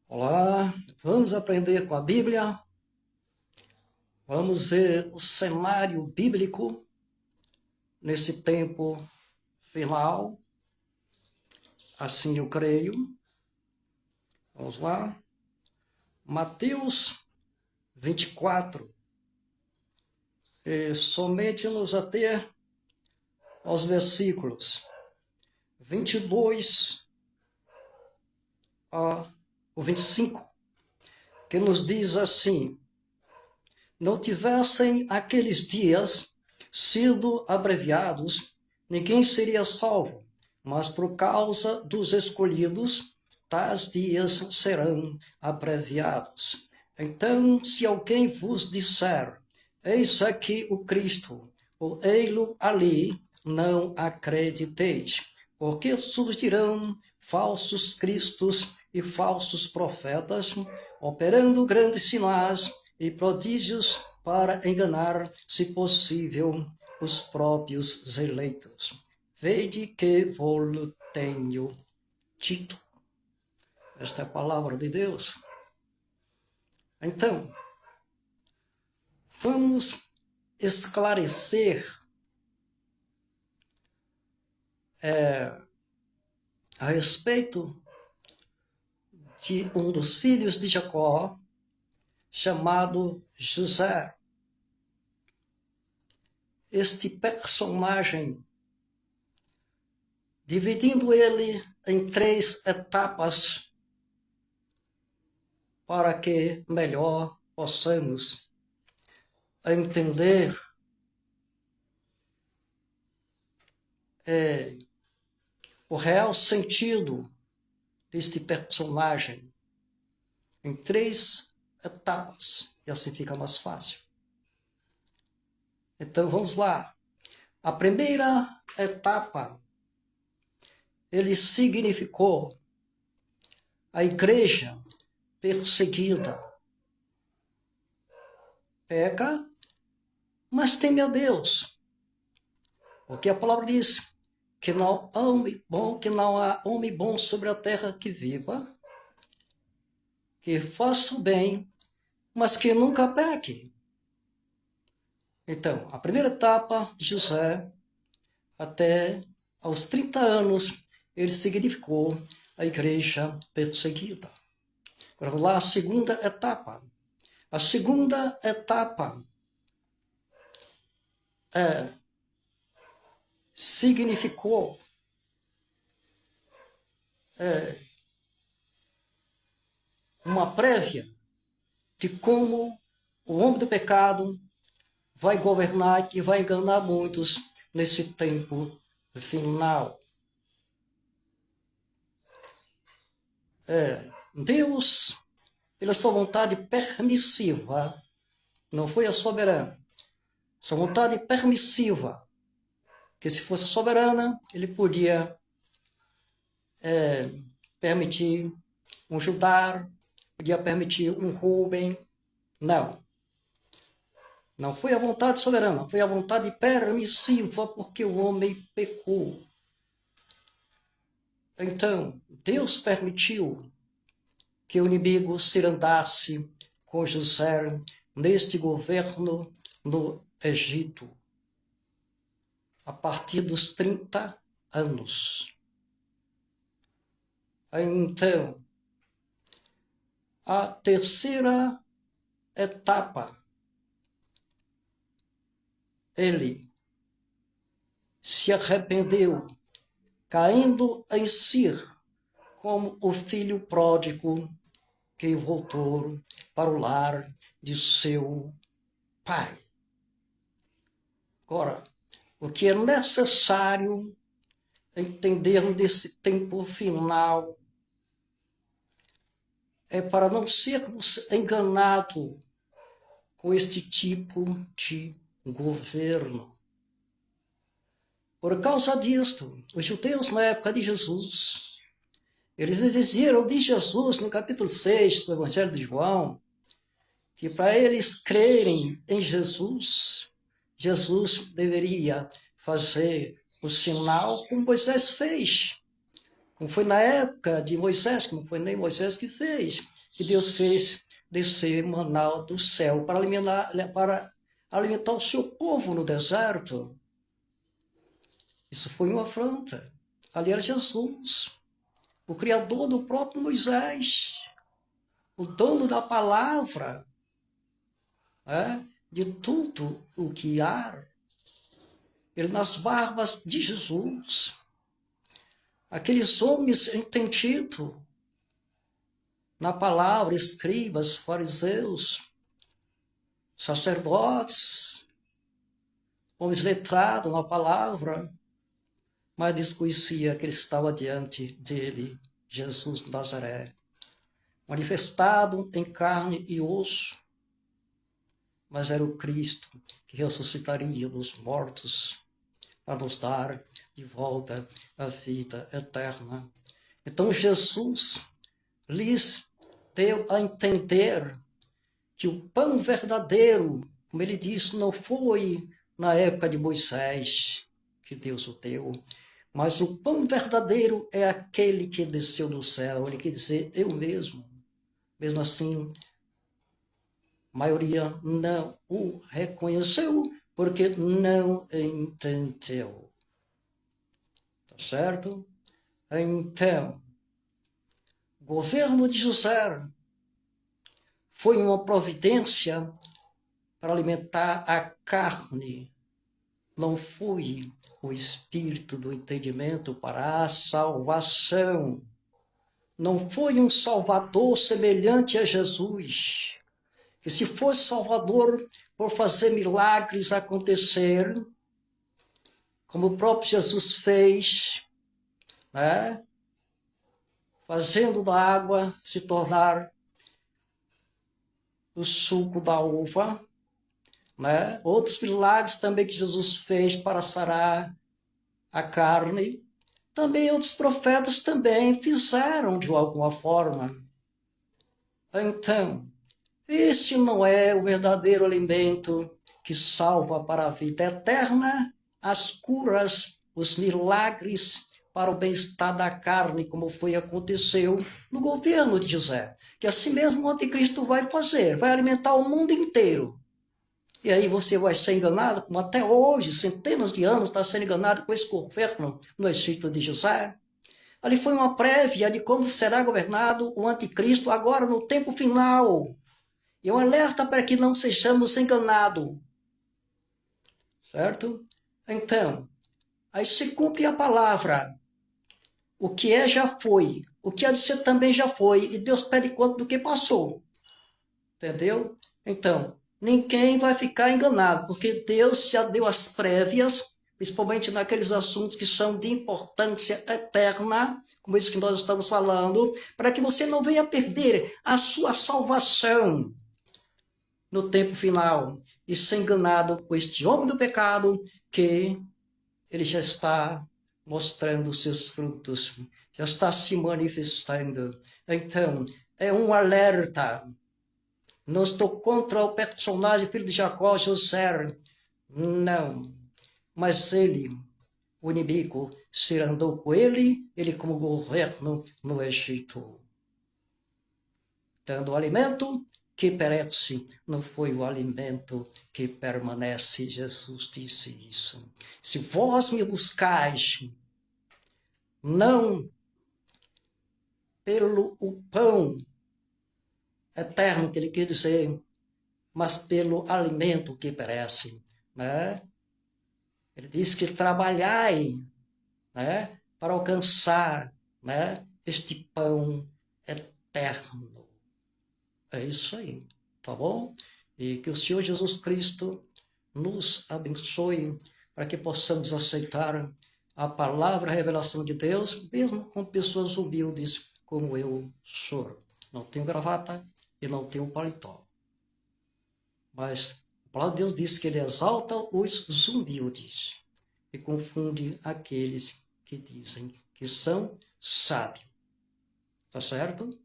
Olá, vamos aprender com a Bíblia. Vamos ver o cenário bíblico nesse tempo final. Assim eu creio. Vamos lá. Mateus 24. Somente-nos a ter aos versículos 22 ao 25, que nos diz assim: não tivessem aqueles dias sido abreviados, ninguém seria salvo, mas por causa dos escolhidos, tais dias serão abreviados. Então, se alguém vos disser, eis aqui o Cristo, ou ei-lo ali, não acrediteis, porque surgirão falsos cristos e falsos profetas, operando grandes sinais e prodígios para enganar, se possível, os próprios eleitos. Vede que vos tenho dito. Esta é a palavra de Deus. Então, vamos esclarecer a respeito de um dos filhos de Jacó, chamado José. Este personagem, dividindo ele em 3 etapas, para que melhor possamos entender o real sentido deste personagem em 3 etapas, e assim fica mais fácil. Então vamos lá. A primeira etapa, ele significou a igreja perseguida. Peca, mas teme a Deus. Porque a palavra diz que não há homem bom sobre a terra que viva, que faça o bem, mas que nunca peque. Então, a primeira etapa de José, até aos 30 anos, ele significou a igreja perseguida. Agora vamos lá, a segunda etapa. A segunda etapa significou uma prévia de como o homem do pecado vai governar e vai enganar muitos nesse tempo final. Deus, pela sua vontade permissiva, não foi a soberana, sua vontade permissiva, que se fosse soberana, ele podia permitir um Judá, podia permitir um Rubem. Não foi a vontade soberana, foi a vontade permissiva, porque o homem pecou. Então, Deus permitiu que o inimigo se andasse com José neste governo no Egito, a partir dos 30 anos. Então, a terceira etapa, ele se arrependeu, caindo em si, como o filho pródigo que voltou para o lar de seu pai. Agora, o que é necessário entender desse tempo final é para não sermos enganados com este tipo de governo. Por causa disto, os judeus na época de Jesus, eles exigiram de Jesus, no capítulo 6 do Evangelho de João, que para eles crerem em Jesus, Jesus deveria fazer o sinal como Moisés fez. Como foi na época de Moisés, como foi nem Moisés que fez. que Deus fez descer maná do céu para alimentar o seu povo no deserto. Isso foi uma afronta. Ali era Jesus, o criador do próprio Moisés, o dono da palavra, de tudo o que há. Ele nas barbas de Jesus. Aqueles homens entendidos na palavra, escribas, fariseus, sacerdotes, homens letrados na palavra, mas desconhecia que ele estava diante dele, Jesus de Nazaré, manifestado em carne e osso, mas era o Cristo que ressuscitaria dos mortos para nos dar de volta a vida eterna. Então Jesus lhes deu a entender que o pão verdadeiro, como ele disse, não foi na época de Moisés que Deus o deu, mas o pão verdadeiro é aquele que desceu do céu. Ele quer dizer, eu mesmo. Mesmo assim, a maioria não o reconheceu, porque não entendeu. Tá certo? Então, o governo de José foi uma providência para alimentar a carne. Não foi o espírito do entendimento para a salvação. Não foi um salvador semelhante a Jesus. Que se fosse salvador por fazer milagres acontecer, como o próprio Jesus fez, fazendo da água se tornar o suco da uva, outros milagres também que Jesus fez para sarar a carne, também outros profetas também fizeram de alguma forma. Então, este não é o verdadeiro alimento que salva para a vida eterna, as curas, os milagres para o bem-estar da carne, como aconteceu no governo de José. Que assim mesmo o anticristo vai fazer, vai alimentar o mundo inteiro. E aí você vai ser enganado, como até hoje, centenas de anos, está sendo enganado com esse governo no Egito de José. Ali foi uma prévia de como será governado o anticristo agora no tempo final. E um alerta para que não sejamos enganados. Certo? Então, aí se cumpre a palavra. O que é, já foi. O que há de ser também já foi. E Deus pede conta do que passou. Entendeu? Então, ninguém vai ficar enganado, porque Deus já deu as prévias, principalmente naqueles assuntos que são de importância eterna, como esse que nós estamos falando, para que você não venha perder a sua salvação no tempo final e ser enganado com este homem do pecado, que ele já está mostrando os seus frutos, já está se manifestando. Então, é um alerta. Não estou contra o personagem filho de Jacó, José, não. Mas ele, o inimigo, se andou com ele como governo no Egito. Dando alimento que perece, não foi o alimento que permanece. Jesus disse isso. Se vós me buscais, não pelo o pão eterno, que ele quer dizer, mas pelo alimento que perece, Ele diz que trabalhai, para alcançar, este pão eterno. É isso aí, tá bom? E que o Senhor Jesus Cristo nos abençoe para que possamos aceitar a palavra, a revelação de Deus, mesmo com pessoas humildes como eu sou. Não tenho gravata e não tenho paletó. Mas a palavra de Deus diz que ele exalta os humildes e confunde aqueles que dizem que são sábios. Tá certo?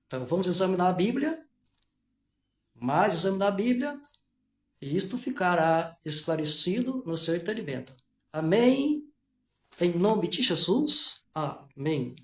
Então vamos examinar a Bíblia, mais examinar a Bíblia, e isto ficará esclarecido no seu entendimento. Amém? Em nome de Jesus, amém.